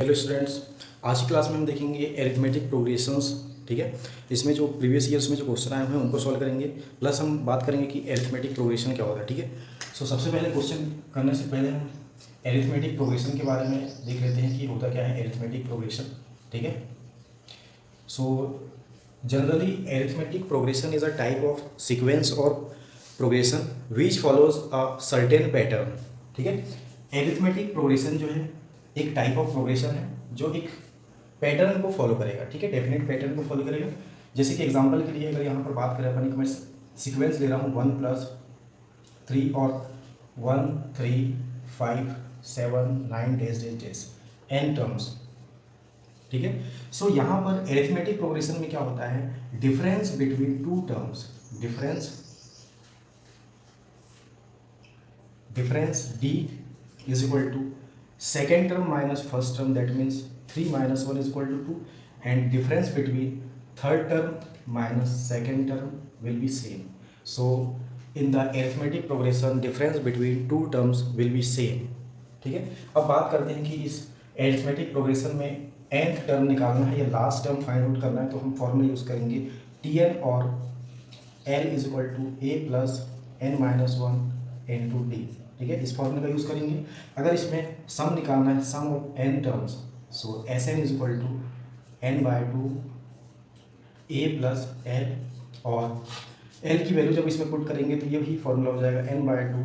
Hello students, आज की class में हम देखेंगे एरिथमेटिक प्रोग्रेशंस। ठीक है, इसमें जो प्रीवियस ईयर्स में जो क्वेश्चन आए हुए हैं उनको सॉल्व करेंगे, प्लस हम बात करेंगे कि एरिथमेटिक प्रोग्रेशन क्या होता है। ठीक है, सो सबसे पहले क्वेश्चन करने से पहले हम एरिथमेटिक प्रोग्रेशन के बारे में देख लेते हैं कि होता क्या है एरिथमेटिक प्रोग्रेशन। ठीक है, so generally arithmetic progression is a type of sequence और progression which follows a certain pattern. ठीक है, एरिथमेटिक प्रोग्रेशन जो है एक टाइप ऑफ प्रोग्रेशन है जो एक पैटर्न को फॉलो करेगा। ठीक है, डेफिनेट पैटर्न को फॉलो करेगा। जैसे कि एग्जांपल के लिए अगर यहाँ पर बात करें अपन, मैं सीक्वेंस ले रहा हूँ 1+3 और 1 3 5 7 9 days days days n terms. ठीक है, सो यहाँ पर एरिथमेटिक प्रोग्रेशन में क्या होता है, difference between two terms, difference d is equal to second term minus first term, that means 3 minus 1 is equal to 2, and difference between third term minus second term will be same. So in the arithmetic progression difference between two terms will be same. ठीक है, अब बात करते हैं कि इस arithmetic progression में nth term निकालना है या लास्ट टर्म फाइंड आउट करना है, तो हम फॉर्मूला यूज करेंगे Tn और L is equal to a plus n minus 1 into d. ठीक है, इस फॉर्मूले का यूज़ करेंगे। अगर इसमें सम निकालना है, sum of n terms, so S N is equal to n/2 a plus L, और l की वैल्यू जब इसमें पुट करेंगे तो ये भी फॉर्मूला हो जाएगा n/2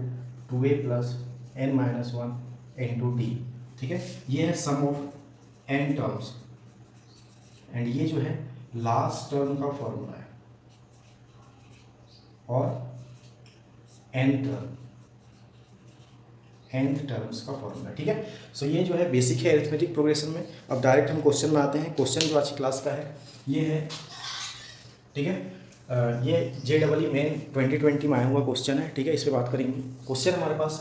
2a plus n minus 1 into d. ठीक है, ये है sum of n terms, and ये जो है लास्ट टर्म का फॉर्मूला है, और nth टर्म्स का फॉर्मूला। ठीक है, सो ये जो है बेसिक है एरिथमेटिक प्रोग्रेशन में। अब डायरेक्ट हम क्वेश्चन में आते हैं। क्वेश्चन जो आज की क्लास का है ये है, ठीक है, ये JEE मेन 2020 में आया हुआ क्वेश्चन है। ठीक है, इस पर बात करेंगे। क्वेश्चन हमारे पास,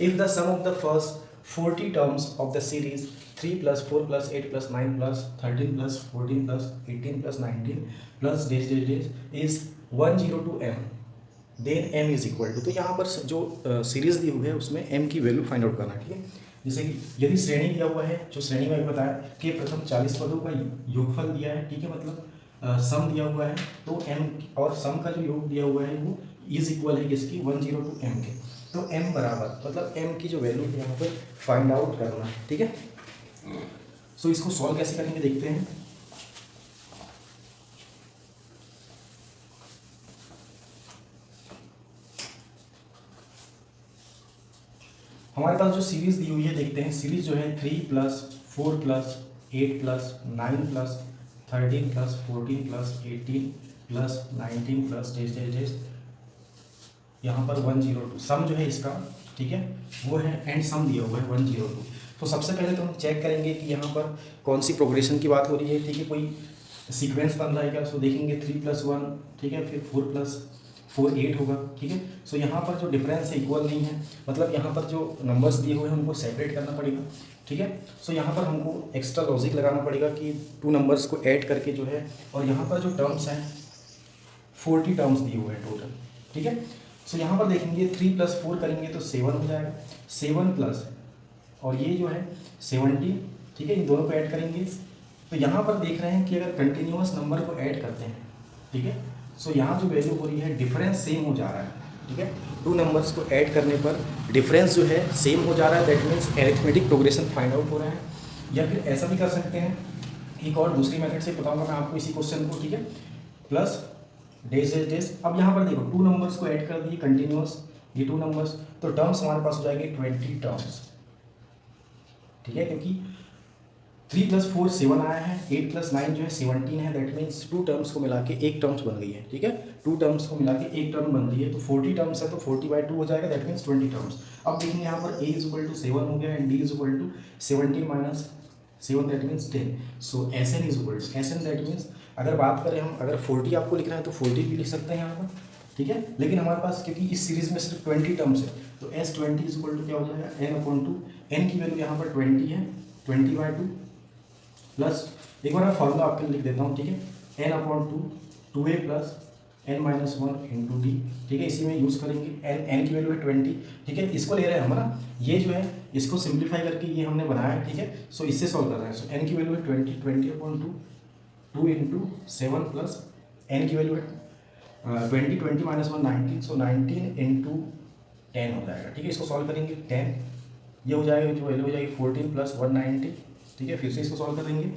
if the sum of the first 40 terms of the series 3 + 4 + 8 + 9 + 13 + 14 + 18 + 19 + days days days is 102 m, then m is equal to, तो यहाँ पर जो सीरीज दी हुई है उसमें m की वैल्यू फाइंड आउट करना है। ठीक है, जैसे कि यदि श्रेणी दिया हुआ है, जो श्रेणी में बताया कि प्रथम 40 पदों का योगफल दिया है, ठीक है, मतलब सम दिया हुआ है, तो m और सम का जो योग दिया हुआ है वो इज इक्वल है किसकी, 102 m के। तो m बराबर मतलब m की जो वैल्यू है यहाँ पर फाइंड आउट करना है। ठीक है, सो इसको सॉल्व कैसे करेंगे देखते हैं। हमारे पास जो सीरीज दी हुई है देखते हैं। सीरीज जो है 3 + 4 + 8 + 9 + 13 + 14 + 18 + 19 + डेज डेज डेज, यहाँ पर 102 सम जो है इसका, ठीक है, वो है, एंड सम दिया हुआ है 102। तो सबसे पहले तो हम चेक करेंगे कि यहाँ पर कौन सी प्रोग्रेशन की बात हो रही है। ठीक है, कोई सीक्वेंस बन रहा है क्या, सो देखेंगे 3 + 1, ठीक है, फिर 4 + 4 8 होगा। ठीक है, सो यहाँ पर जो डिफरेंस है इक्वल नहीं है, मतलब यहाँ पर जो नंबर्स दिए हुए हैं उनको सेपरेट करना पड़ेगा। ठीक है, सो यहाँ पर हमको एक्स्ट्रा लॉजिक लगाना पड़ेगा कि 2 नंबर्स को ऐड करके जो है, और यहाँ पर जो टर्म्स हैं 40 टर्म्स दिए हुए हैं टोटल। ठीक है, सो यहाँ पर देखेंगे 3 + 4 करेंगे तो 7 हो जाएगा, 7 प्लस और ये जो है 17। ठीक है, इन दोनों को ऐड करेंगे तो यहाँ पर देख रहे हैं कि अगर कंटिन्यूअस नंबर को ऐड करते हैं, ठीक है, सो यहाँ जो वैल्यू हो रही है डिफरेंस सेम हो जा रहा है। ठीक है, 2 नंबर्स को ऐड करने पर डिफरेंस जो है सेम हो जा रहा है, that means arithmetic progression find out हो रहा है। या फिर ऐसा भी कर सकते हैं, एक और दूसरी मेथड से बताऊंगा मैं आपको इसी क्वेश्चन को। ठीक है, प्लस डेज डेज डेज, अब यहाँ पर देखो 2 नंबर्स को ऐड कर दिए कंटिन्यूअस, ये 2 नंबर्स, तो टर्म्स हमारे पास हो जाएंगे 20 टर्म्स। ठीक है, क्योंकि 3 + 4 7 आया है, 8 + 9 जो है 17 है, दैट मीन्स 2 टर्म्स को मिला के एक टर्म्स बन गई है। ठीक है, 2 टर्म्स को मिला के एक टर्म बन रही है, तो 40 टर्म्स है तो 40/2 हो जाएगा, दैट मीन्स 20 टर्म्स। अब देखेंगे यहाँ पर a = 7 हो गया, and d = 17 - 7, that means 10। So Sn = that means अगर बात करें हम, अगर 40 आपको लिखना है तो 40 भी लिख सकते हैं यहाँ पर। ठीक है, लेकिन हमारे पास क्योंकि इस सीरीज में सिर्फ 20 टर्म्स है, तो S20 = क्या हो जाएगा, n/2। n की वैल्यू यहाँ पर 20 है, 20/2 प्लस, एक बार मैं फॉर्मूला आपके लिए लिख देता हूँ। ठीक है, n/2 2a plus n minus 1 into d. ठीक है, इसी में यूज़ करेंगे। n की वैल्यू है 20। ठीक है, इसको ले रहे हैं हम ना, ये जो है इसको सिंप्लीफाई करके ये हमने बनाया है, ठीक है। सो इससे सॉल्व कर रहे हैं। सो एन की वैल्यू है 20 2 इंटू 7 प्लस एन की वैल्यू है 20 माइनस 1 19, सो 19 इंटू 10 हो जाएगा, ठीक है। इसको सॉल्व करेंगे 10, ये हो जाएगा, जो वैल्यू हो जाएगी 14 प्लस 190, ठीक है। फिर से इसको सॉल्व करेंगे,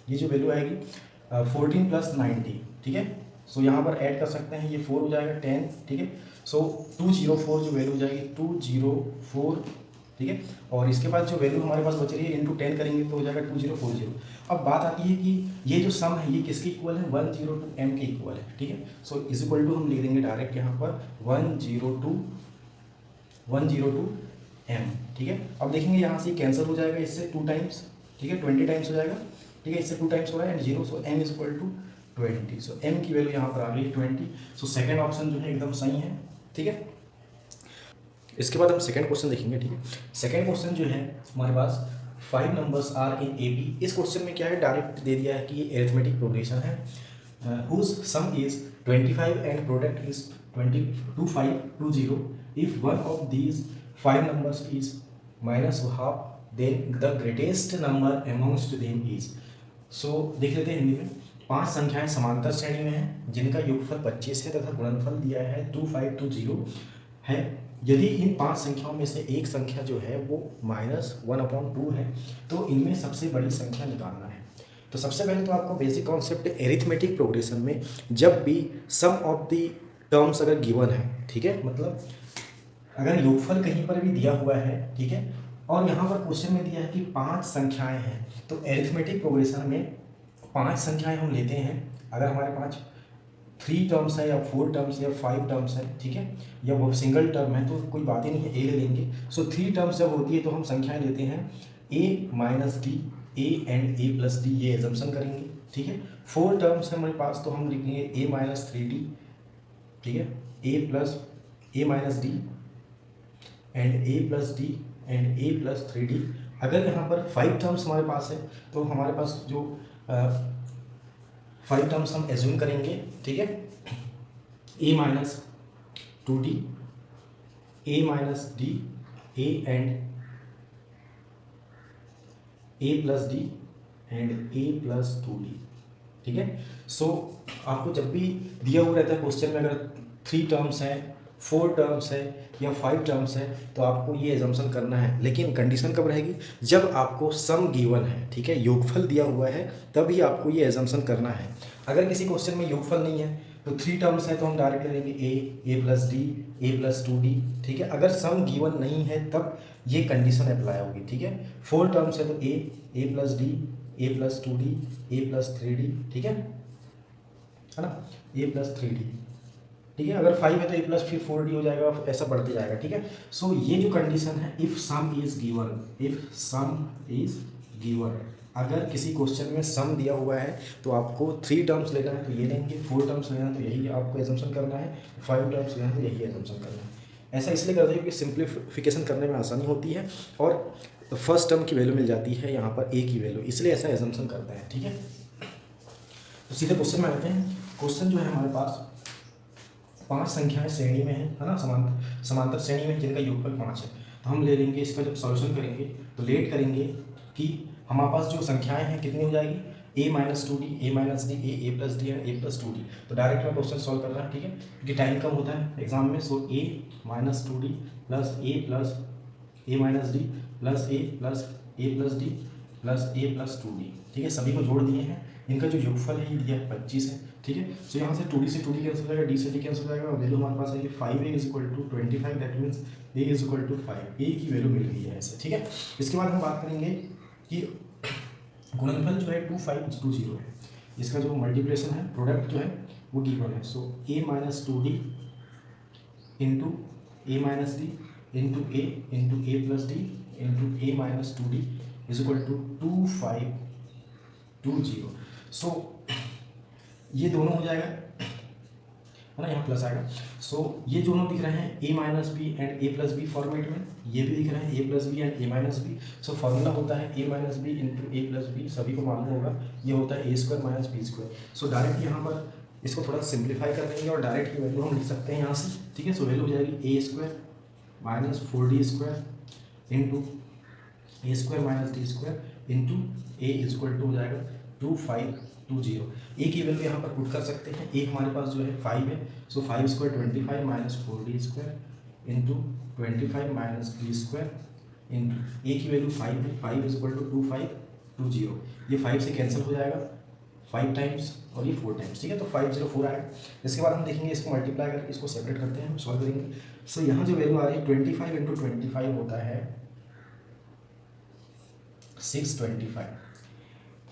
ये जो वैल्यू आएगी 14 प्लस 90, ठीक है। सो यहाँ पर ऐड कर सकते हैं, ये 4 हो जाएगा 10, ठीक है। सो 204 जो वैल्यू हो जाएगी 204, ठीक है। और इसके बाद जो वैल्यू हमारे पास बच रही है इंटू 10 करेंगे तो हो जाएगा 2040। अब बात आती है कि ये जो सम है ये किसके इक्वल है, 102 m के इक्वल है, ठीक है। सो इज इक्वल टू हम लिख देंगे डायरेक्ट यहाँ पर 102 m, ठीक है। अब देखेंगे यहाँ से कैंसिल हो जाएगा इससे 2 टाइम्स, ठीक है, 20 टाइम्स हो जाएगा, ठीक है। इससे 2 टाइम्स हो रहा है and 0, so m is equal to 20। So m की वैल्यू यहाँ पर आ गई 20। सो सेकेंड ऑप्शन जो है एकदम सही है, ठीक है। इसके बाद हम सेकेंड क्वेश्चन देखेंगे, ठीक है। सेकेंड क्वेश्चन जो है हमारे पास 5 numbers are in A B. इस क्वेश्चन में क्या है, डायरेक्ट दे दिया है कि ये एरिथमेटिक प्रोग्रेशन है whose sum is 25 and product is 2520। If one of these 5 numbers is minus half then the greatest number amongst them is. So देख लेते हैं हिंदी में। 5 संख्याएं समांतर श्रेणी में हैं जिनका योगफल 25 है तथा गुणनफल दिया है 2520 है। यदि इन 5 संख्याओं में से एक संख्या जो है वो -1/2 है तो इनमें सबसे बड़ी संख्या निकालना है। तो सबसे पहले तो आपको बेसिक कॉन्सेप्ट एरिथमेटिक प्रोग्रेशन में जब भी सम ऑफ द टर्म्स अगर गिवन है, ठीक है, मतलब अगर योगफल कहीं पर भी दिया हुआ है, ठीक है, और यहाँ पर क्वेश्चन में दिया है कि 5 संख्याएं हैं, तो एरिथमेटिक प्रोग्रेशन में 5 संख्याएं हम लेते हैं। अगर हमारे पास 3 टर्म्स है या 4 टर्म्स या 5 टर्म्स है, ठीक है, या वो सिंगल टर्म है तो कोई बात ही नहीं है, ए ले लेंगे। सो 3 टर्म्स जब होती है तो हम संख्याएं लेते हैं a minus D, A and A plus D, ये एजम्पशन करेंगे, ठीक है। 4 टर्म्स है हमारे पास तो हम लिखेंगे a माइनस 3d, ठीक है, a minus D and a plus D and a plus 3d। अगर यहाँ पर 5 टर्म्स हमारे पास है तो हमारे पास जो 5 टर्म्स हम एज्यूम करेंगे, ठीक है, a minus 2d, a minus D, a and a plus D and a plus 2d, ठीक है। सो आपको जब भी दिया हुआ रहता है क्वेश्चन में, अगर 3 टर्म्स हैं, 4 टर्म्स है या 5 टर्म्स है तो आपको ये एजम्पशन करना है। लेकिन कंडीशन कब रहेगी, जब आपको सम गिवन है, ठीक है, योगफल दिया हुआ है, तभी आपको ये एजम्पशन करना है। अगर किसी क्वेश्चन में योगफल नहीं है तो 3 टर्म्स है तो हम डायरेक्ट ले लेंगे a plus D, a plus 2d, ठीक है। अगर सम गिवन नहीं है तब ये कंडीशन अप्लाई होगी, ठीक है। 4 टर्म्स है तो a plus D, a plus 2d, a plus 3d, ठीक है ना, a प्लस 3d, ठीक है। अगर 5 है तो a प्लस फिर 4d हो जाएगा, ऐसा बढ़ते जाएगा, ठीक है। सो ये जो कंडीशन है, if some is given, if some is given, अगर किसी क्वेश्चन में सम दिया हुआ है तो आपको 3 टर्म्स लेना है तो ये लेंगे, 4 टर्म्स लेना है तो यही आपको एजम्पशन करना है, 5 टर्म्स लेना है तो यही एजम्पशन करना है। ऐसा इसलिए करते हैं क्योंकि सिंप्लीफिकेशन करने में आसानी होती है और फर्स्ट टर्म की वैल्यू मिल जाती है यहाँ पर a की वैल्यू, इसलिए ऐसा एजम्पशन करते हैं, ठीक है। तो सीधे क्वेश्चन में आते हैं। क्वेश्चन जो है हमारे पास 5 संख्याएं श्रेणी में है ना, समांतर श्रेणी में जिनका योगफल 5 है। तो हम ले लेंगे इसका, जब सॉल्यूशन करेंगे तो लेट करेंगे कि हमारे पास जो संख्याएं हैं कितनी हो जाएगी, a minus 2d, a minus D, a plus D and a plus 2d। तो डायरेक्ट में क्वेश्चन सॉल्व कर रहा है, ठीक है, क्योंकि टाइम कम होता है एग्जाम में। सो a minus 2d plus a minus D plus a plus a plus D plus a plus 2d, ठीक है। सभी को जोड़ दिए हैं, इनका जो योगफल है ये दिया है 25 है, ठीक है। सो यहाँ से 2d से 2d कैंसिल हो जाएगा, d से d कैंसिल हो जाएगा और वैल्यू हमारे पास है कि 5a is equal to 25, that means a is equal to 5, a की वैल्यू मिल गई है ऐसे, ठीक है। इसके बाद हम बात करेंगे कि गुणनफल जो है 2520 है, इसका जो मल्टीप्लिकेशन है, प्रोडक्ट जो है वो गिवन है। So a minus 2d into a minus d into a plus d into a minus 2d is equal to 2520। So ये दोनों हो जाएगा, है ना, यहाँ प्लस आएगा। सो ये दोनों दिख रहे हैं a minus b and a plus b format में, ये भी दिख रहे हैं a plus b and a minus b. So formula होता है a minus b into a plus b, सभी को मालूम होगा, ये होता है a square minus b square. So direct यहाँ पर इसको थोड़ा सिंप्लीफाई कर देंगे और डायरेक्ट की वैल्यू हम लिख सकते हैं यहाँ से, ठीक है। सो वैल्यू हो जाएगी a square minus 4d square into a square minus D square into a is equal to हो जाएगा 2520। ए की वैल्यू यहाँ पर पुट कर सकते हैं। ए हमारे पास जो है 5 है, so 5 square 25 minus 4d square into 25 minus D square into A की वैल्यू 5 है, 5 इजक्वल टू 2520। ये 5 से कैंसिल हो जाएगा 5 टाइम्स और ये 4 टाइम्स, ठीक है। तो 504 आएगा। इसके बाद हम देखेंगे इसको मल्टीप्लाई करके इसको सेपरेट करते हैं, हम सॉल्व करेंगे। सो यहाँ जो वैल्यू आ रही है 25 इंटू 25 होता है 625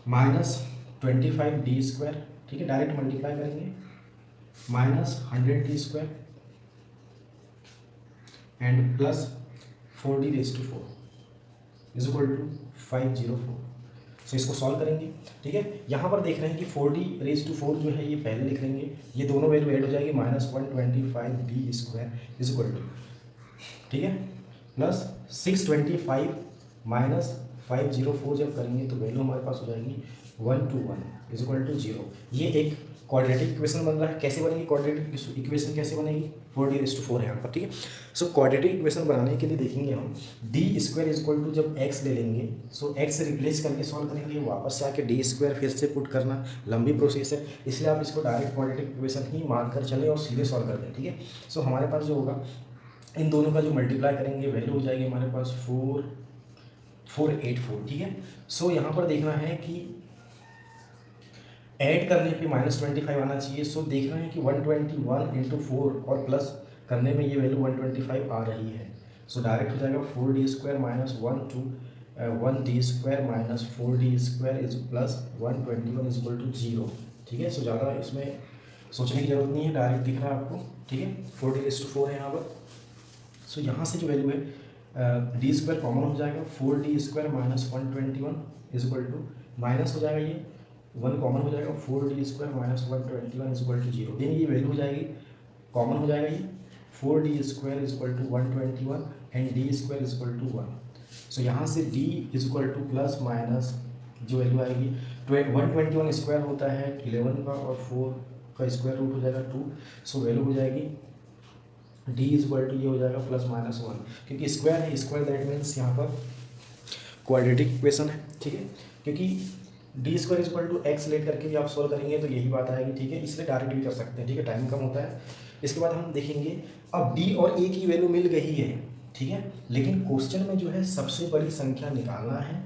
माइनस 25 डी स्क्वायर, ठीक है, डायरेक्ट मल्टीप्लाई करेंगे, minus 100 d square and plus 4d raise to 4 is equal to 504। So इसको सॉल्व करेंगे, ठीक है। यहाँ पर देख रहे हैं कि 4d रेज टू 4 जो है ये पहले लिख लेंगे, ये दोनों वैल्यू ऐड हो जाएगी, minus 125 d square is equal to, ठीक है, प्लस 625 माइनस 504 जब करेंगे तो वैल्यू हमारे पास हो जाएगी 121 इज इक्वल टू 0। ये एक क्वाड्रेटिक इक्वेशन बन रहा है। कैसे बनेगी क्वाड्रेटिक इक्वेशन, कैसे बनेगी, 4d रेज टू 4 है यहाँ पर, ठीक है। सो क्वाड्रेटिक इक्वेशन बनाने के लिए देखेंगे हम d square is equal to जब x ले लेंगे, सो x से रिप्लेस करके सॉल्व करेंगे, वापस से आके डी स्क्वायर फिर से पुट करना लंबी प्रोसेस है, इसलिए आप इसको डायरेक्ट क्वाड्रेटिक इक्वेशन ही मान कर चलें और सीधे सॉल्व कर दें, ठीक है। सो हमारे पास जो होगा इन दोनों का जो मल्टीप्लाई करेंगे वैल्यू हो जाएगी हमारे पास 484, ठीक है। सो यहाँ पर देखना है कि ऐड करने पे -25 आना चाहिए। सो देख रहे हैं कि 121 इंटू 4 और प्लस करने में ये वैल्यू 125 आ रही है। सो डायरेक्ट हो जाएगा 4d square minus 1d square minus 4d square is plus 121 is equal to 0, ठीक है। सो ज़्यादा इसमें सोचने की जरूरत नहीं है, डायरेक्ट दिख रहा है आपको, ठीक है। 4d रेज टू 4 है यहाँ पर। सो यहाँ से जो वैल्यू है डी स्क्वायर कॉमन हो जाएगा, 4d square minus 121 is equal to minus हो जाएगा, ये 1 कॉमन हो जाएगा, 4d square minus 121 is equal to 0। Then ये वैल्यू हो जाएगी कॉमन हो जाएगा, ये 4d square is equal to 121 and d square is equal to 1। So यहाँ से d is equal to plus minus जो वैल्यू आएगी 121 स्क्वायर होता है 11 का और 4 का स्क्वायर रूट हो जाएगा 2। सो वैल्यू हो जाएगी d इज इक्वल टू ये हो जाएगा प्लस माइनस 1, क्योंकि स्क्वायर है, स्क्वायर दैट मीन्स यहाँ पर क्वाड्रेटिक इक्वेशन है, ठीक है। क्योंकि d square is equal to x let करके भी आप सॉल्व करेंगे तो यही बात आएगी, ठीक है। इसलिए डायरेक्ट भी कर सकते हैं, ठीक है, टाइम कम होता है। इसके बाद हम देखेंगे अब डी और ए की वैल्यू मिल गई है, ठीक है, लेकिन क्वेश्चन में जो है सबसे बड़ी संख्या निकालना है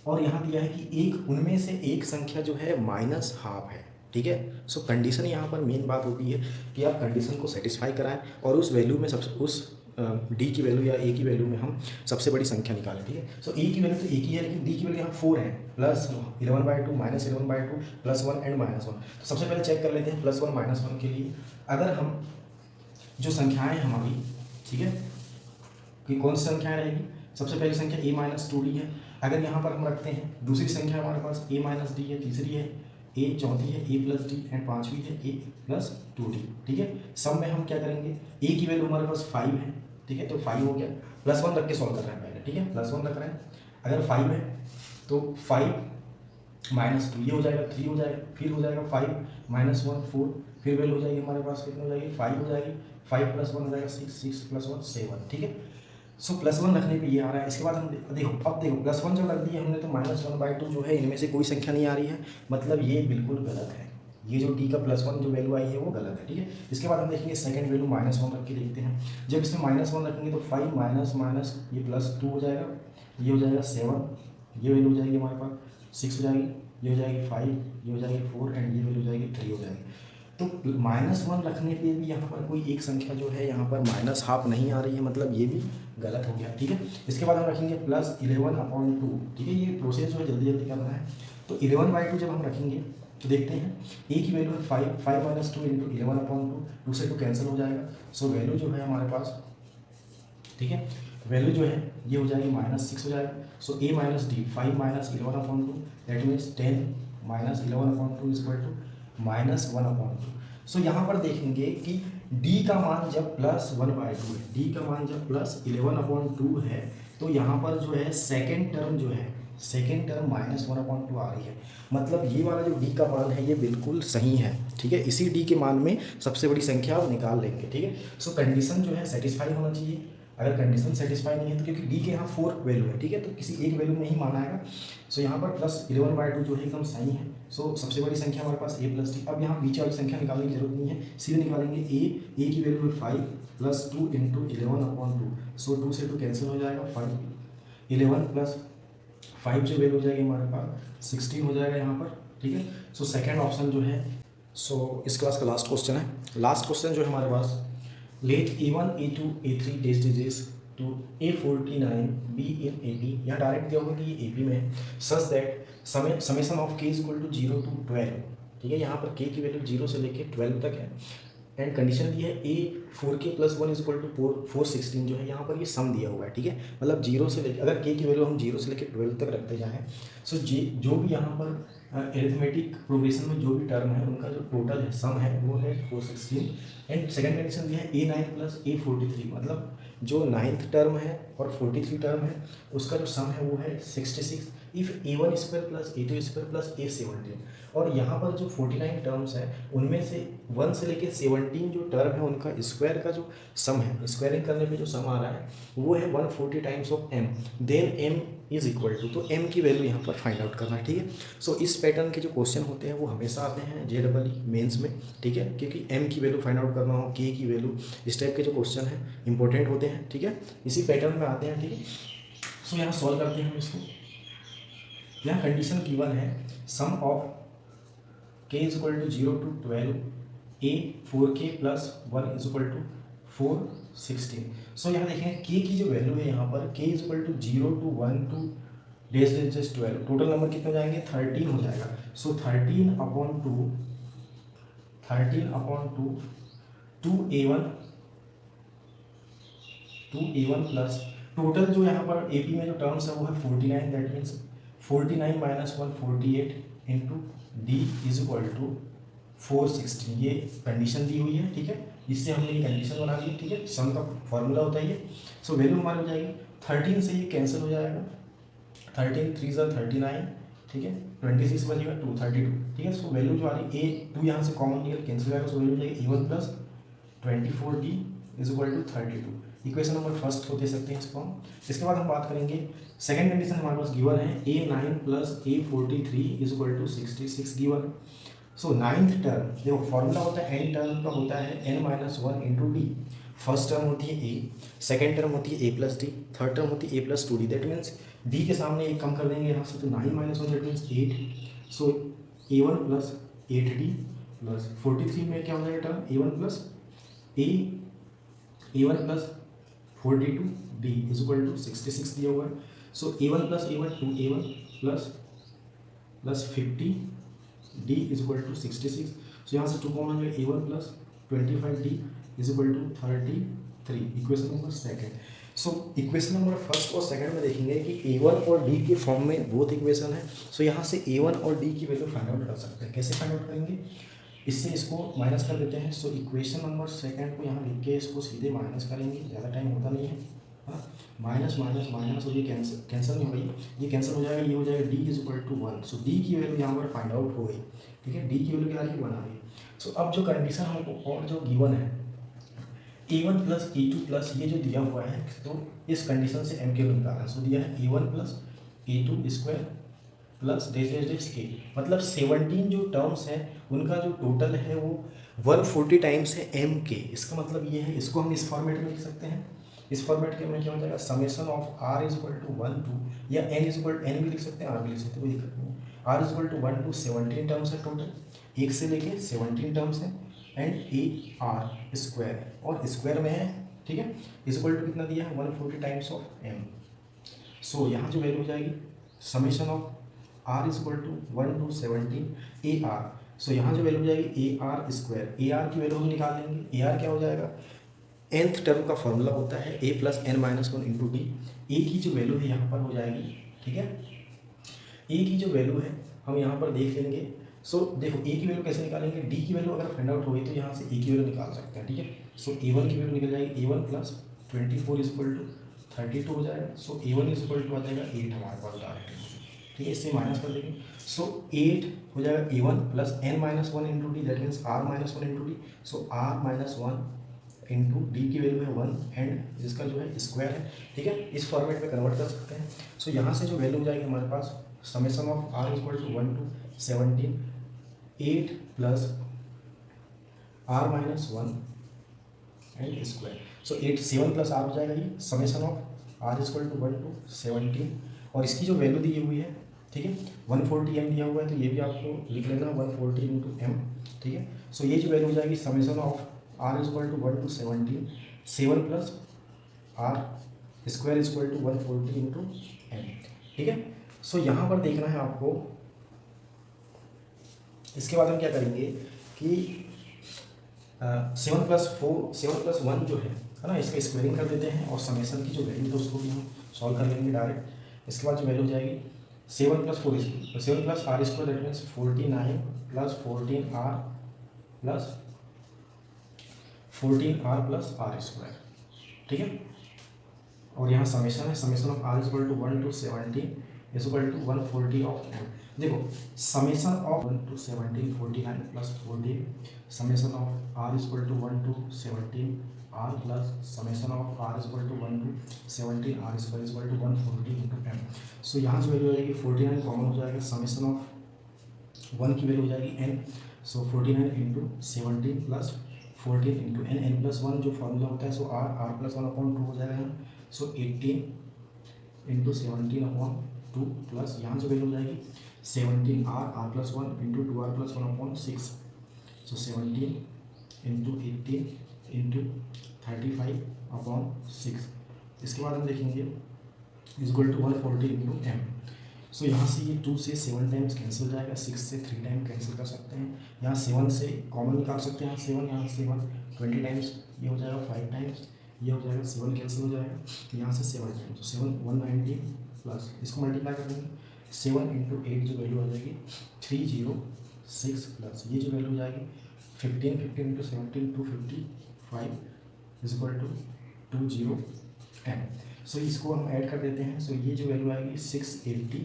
और यहाँ दिया है कि एक उनमें से एक संख्या जो है -½ है, ठीक है। सो कंडीशन यहाँ पर मेन बात होती है कि आप कंडीशन को सेटिस्फाई कराएं और उस वैल्यू में उस डी की वैल्यू या ए की वैल्यू में हम सबसे बड़ी संख्या निकालें, ठीक है। सो ए की वैल्यू तो ए की है, लेकिन डी की वैल्यू यहाँ 4 है, प्लस 11/2 माइनस 11/2 प्लस 1 एंड -1। तो सबसे पहले चेक कर लेते हैं +1 -1 के लिए। अगर हम जो संख्याएँ हमारी, ठीक है, कि कौन सी संख्याएँ रहेगी, सबसे पहली संख्या a-2d है। अगर यहाँ पर हम रखते हैं दूसरी संख्या हमारे पास a-d है, तीसरी है a, चौथी है a + d एंड पाँचवीं है a + 2d, ठीक है। सब में हम क्या करेंगे, a की वैल्यू हमारे पास 5 है, ठीक है, तो 5 हो गया, +1 रख के सॉल्व कर रहे हैं पहले, ठीक है, +1 रख रहे हैं। अगर 5 है तो 5 -2 ये हो जाएगा 3 हो जाएगा, फिर हो जाएगा 5 -1 4, फिर वैल्यू हो जाएगी हमारे पास कितनी हो जाएगी 5 हो जाएगी, 5 + 1 हो जाएगा 6, 6 + 1 7, ठीक है। सो +1 रखने पे ये आ रहा है। इसके बाद हम देखो +1 जब रख दिए हमने तो -1/2 जो है इनमें से कोई संख्या नहीं आ रही है, मतलब ये बिल्कुल गलत है। ये जो डी का +1 जो वैल्यू आई है वो गलत है, ठीक है। इसके बाद हम देखेंगे सेकंड वैल्यू -1 रख के देखते हैं। जब इसमें -1 रखेंगे तो 5 माइनस ये +2 हो जाएगा, ये हो जाएगा 7, ये वैल्यू हो जाएगी हमारे पास 6 हो जाएगी, ये हो जाएगी 5, ये हो जाएगी 4 एंड ये वैल्यू हो जाएगी 3 हो जाएगी। तो -1 रखने पे भी यहाँ पर कोई एक संख्या जो है यहाँ पर -½ नहीं आ रही है, मतलब ये भी गलत हो गया, ठीक है। इसके बाद हम रखेंगे +11/2, ठीक है। ये प्रोसेस जो है जल्दी जल्दी करना है। तो 11/2 जब हम रखेंगे तो देखते हैं ए की वैल्यू है 5 - 2 इंटू 11/2, 2 से 2 कैंसिल हो जाएगा। सो वैल्यू जो है हमारे पास, ठीक है, वैल्यू जो है ये हो जाएगी -6 हो जाएगा। So a - d 5 - 11/2 that means 10 - 11/2 is equal to -1/2। So यहाँ पर देखेंगे कि d का मान जब +1/2 है, d का मान जब +11/2 है तो यहाँ पर जो है सेकेंड टर्म जो है सेकेंड टर्म -1/2 आ रही है, मतलब ये वाला जो d का मान है ये बिल्कुल सही है, ठीक है। इसी d के मान में सबसे बड़ी संख्या आप निकाल लेंगे, ठीक है। सो कंडीशन जो है सेटिस्फाई होना चाहिए अगर कंडीशन सेटिस्फाई नहीं है तो क्योंकि डी के यहाँ 4 वैल्यू है, ठीक है, तो किसी एक वैल्यू में ही माना आएगा। सो यहाँ पर +11/2 जो है एकदम सही है। सो सबसे बड़ी संख्या हमारे पास a + d। अब यहाँ बीच वाली संख्या निकालने की जरूरत नहीं है, सीधे निकालेंगे a की वैल्यू है 5 + 2 × 11/2। सो 2 से 2 कैंसिल हो जाएगा, 5 11 + 5 जो वैल्यू हो जाएगी हमारे पास 16 हो जाएगा यहाँ पर, ठीक है। सो सेकेंड ऑप्शन जो है, सो इस क्लास का लास्ट क्वेश्चन है। लास्ट क्वेश्चन जो है हमारे पास, let A1 A2 A3 dash to A49 be in AP। यहाँ डायरेक्ट दिया होगा कि ये AP में है, such that summation of k = 0 to 12, ठीक है। यहाँ पर k की वैल्यू 0 से लेके 12 तक है, एंड कंडीशन दी है A4k + 1 = 416 जो है यहाँ पर ये सम दिया हुआ है, ठीक है। मतलब 0 से लेकर, अगर k की वैल्यू हम 0 से लेकर 12 तक रखते जाएँ, सो जो भी यहाँ पर एरिथमेटिक प्रोग्रेशन में जो भी टर्म है उनका जो टोटल है सम है वो है 416। एंड सेकेंड कंडीशन दिया है A9 + A43, मतलब जो 9th टर्म है और 43 टर्म है उसका जो सम है वो है 66 इफ़ A1² + A2² + A17। और यहाँ पर जो 49 टर्म्स है उनमें से 1 से लेके 17 जो टर्म है उनका स्क्वायर का जो सम है, स्क्वायरिंग करने पे जो सम आ रहा है वो है 140 times of m, then m = तो m की वैल्यू यहाँ पर फाइंड आउट करना है, ठीक है। सो इस पैटर्न के जो क्वेश्चन होते हैं वो हमेशा आते हैं JEE मेंस में, ठीक है, क्योंकि m की वैल्यू फाइंड आउट करना हो, k की वैल्यू, इस टाइप के जो क्वेश्चन हैं इंपॉर्टेंट होते हैं, ठीक है, इसी पैटर्न में आते हैं, ठीक है। सो यहाँ सॉल्व करते हैं हम इसको। यहाँ कंडीशन गिवन है, sum of k = 0 to 12 A4k + 1 = 416। सो यहाँ देखें k की जो वैल्यू है यहाँ पर k = 0 to 1 to -12, total number कितने हो जाएंगे, 13 हो जाएगा। सो 13/2 2a1 प्लस टोटल जो यहाँ पर AP में जो टर्म्स है वो है 49, दैट मीन्स 49 - 1 48 इंटू D = 416। ये कंडीशन दी हुई है, ठीक है, इससे हमने ये कंडीशन बना ली, ठीक है। सम का फॉर्मूला होता है ये। सो वैल्यू हमारी हो जाएगी 13 से ये कैंसिल हो जाएगा, 13 3 × 39, ठीक है, 26 बचेगा 2 32, ठीक है। सो वैल्यू जो आ रही A2 यहाँ से कॉमन निकल कैंसिल हो जाएगा, सो वैल्यू हो जाएगी A1 + 24D = 32। Equation number first को दे सकते हैं इसको हम। इसके बाद हम बात करेंगे सेकंड कंडीशन हमारे पास गिवन है A9 + A43 = 66 गिवन है। सो 9th टर्म, देखो फॉर्मूला होता है n टर्म का होता है n - 1 × D। फर्स्ट टर्म होती है A, सेकेंड टर्म होती है A + D, थर्ड टर्म होती है A + 2D, that means D के सामने एक कम कर देंगे यहाँ से, तो 9 - 1 that means 8। So A1 + 8D + 43 में क्या हो जाएगा टर्म A1 + 42D = 66 दिया हुआ है। सो A1 + A1 2A1 + 50D = 66। सो यहाँ से 2 कॉमन है, A1 + 25D = 33, equation number second. So equation number first और सेकंड में देखेंगे कि A1 और D के फॉर्म में बोथ इक्वेशन है। सो यहाँ से A1 और D की वैल्यू फाइंड आउट कर सकते हैं। कैसे फाइंड आउट करेंगे, इससे इसको माइनस कर देते हैं। सो इक्वेशन नंबर सेकंड को यहाँ लिख के इसको सीधे माइनस करेंगे, ज़्यादा टाइम होता नहीं है, हाँ, माइनस माइनस माइनस, और ये कैंसिल नहीं होगी, ये कैंसिल हो जाएगा, ये हो जाएगा D = 1। सो D की वैल्यू यहाँ पर फाइंड आउट हो गई, ठीक है, D की वैल्यू क्या आ रही है, 1 आ रही है। सो अब जो कंडीशन हमको और जो गिवन है A1 + A2 + ये जो दिया हुआ है, तो इस कंडीशन से m की वैल्यू निकालना। सो दिया है A1 + A2² + -a, मतलब 17 जो टर्म्स हैं उनका जो टोटल है वो 140 टाइम्स है m के। इसका मतलब ये है, इसको हम इस फॉर्मेट में लिख सकते हैं। इस फॉर्मेट के में क्या हो जाएगा, समेशन ऑफ r = 1 to, या n भी लिख सकते हैं, r भी लिख सकते हैं, कोई दिक्कत नहीं है। r = 1 to 17 टर्म्स है टोटल, 1 से लेके 17 टर्म्स हैं, एंड AR² और स्क्वायर में है, ठीक है, इक्वल टू कितना दिया है, 140 टाइम्स ऑफ m। सो यहाँ जो वैल्यू हो जाएगी summation of r = 1 to 17 AR। सो यहाँ जो वैल्यू हो जाएगी AR², AR की वैल्यू हम निकाल लेंगे। AR क्या हो जाएगा, nth टर्म का फॉर्मूला होता है A + n - 1 × D। A की जो वैल्यू है यहाँ पर हो जाएगी, ठीक है, A की जो वैल्यू है हम यहाँ पर देख लेंगे। सो देखो A की वैल्यू कैसे निकालेंगे, D की वैल्यू अगर फाइंड आउट होगी तो यहाँ से A की वैल्यू निकाल सकते हैं, ठीक है। सो A1 की वैल्यू निकल जाएगी, A1 + 24 = 32 हो जाएगा। सो A1 = आ जाएगा 8 हमारे पास डायरेक्ट, ठीक है, इससे माइनस कर देंगे। सो 8 हो जाएगा A1 + n - 1 × D, that means r - 1 × D। So r - 1 into D की वैल्यू है 1 एंड जिसका जो है स्क्वायर है, ठीक है, इस फॉर्मेट में कन्वर्ट कर सकते हैं। सो यहाँ से जो वैल्यू हो जाएगी हमारे पास summation of are equal to 1 to 17 8 plus R minus 1 and square. So 8 7 plus R हो जाएगा ये summation of are equal to 1 to 17 और इसकी जो वैल्यू दी हुई है, ठीक है, 140 एम दिया हुआ है तो ये भी आपको लिख लेना 140 इंटू एम, ठीक है। सो ये जो वैल्यू हो जाएगी summation of are equal to 1 to 17 7 plus are square equal to 140 into m, ठीक है। सो यहाँ पर देखना है आपको, इसके बाद हम क्या करेंगे कि 7 प्लस 1 जो है ना, इसका स्क्वायरिंग कर देते हैं और समेसन की जो वैल्यू है उसको भी हम सॉल्व कर लेंगे डायरेक्ट। इसके बाद जो वैल्यू हो जाएगी 7 plus 4 square, 7 plus are square that means 49 plus 14 R plus are square, ठीक है। और यहाँ समेशन है, summation of are equal to 1 to 17 is equal to 140 of M. देखो summation of 1 to 17 49 plus 14 summation of are equal to 1 to 17 R plus summation of are equal to 1 to 17 R square equal to 140 into M. So यहाँ जो value हो जाएगी 49 common हो जाएगा, summation of 1 की value हो जाएगी n. So 49 into 17 plus 14 into n, n plus 1 जो फॉर्मूला होता है सो आर प्लस 1 अपॉन 2 हो जाएगा यहाँ। सो 18 इंटू 17 अपॉन 2 प्लस यहाँ जो वैल्यू हो जाएगी 17 R plus 1 into 2 R plus 1 upon 6। So 17 into 18 into 35 upon 6। इसके बाद हम देखेंगे is equal to 140 into M. So यहाँ से ये 2 से 7 टाइम्स कैंसिल हो जाएगा, 6 से 3 टाइम कैंसिल कर सकते हैं, यहाँ 7 से कॉमन निकाल सकते हैं, यहाँ 7 यहाँ 7 20 टाइम्स, ये हो जाएगा 5 टाइम्स, ये हो जाएगा 7 कैंसिल हो जाएगा, यहाँ से 7 टाइम्स, तो 7 190 प्लस इसको मल्टीप्लाई कर देंगे 7 इंटू 8 जो वैल्यू आ जाएगी 306 प्लस ये जो वैल्यू हो जाएगी 15 into 17 255 is equal to 20 M. So इसको हम ऐड कर देते हैं। सो ये जो वैल्यू आएगी 680,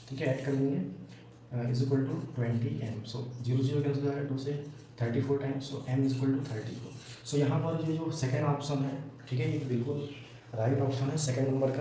ठीक है, ऐड कर देंगे is equal to 20 M. So 0 0 cancel हो जाएगा 2 से 34 times, so m is equal to 34। So यहाँ पर जो सेकेंड ऑप्शन है, ठीक है, ये बिल्कुल राइट ऑप्शन है सेकेंड नंबर का।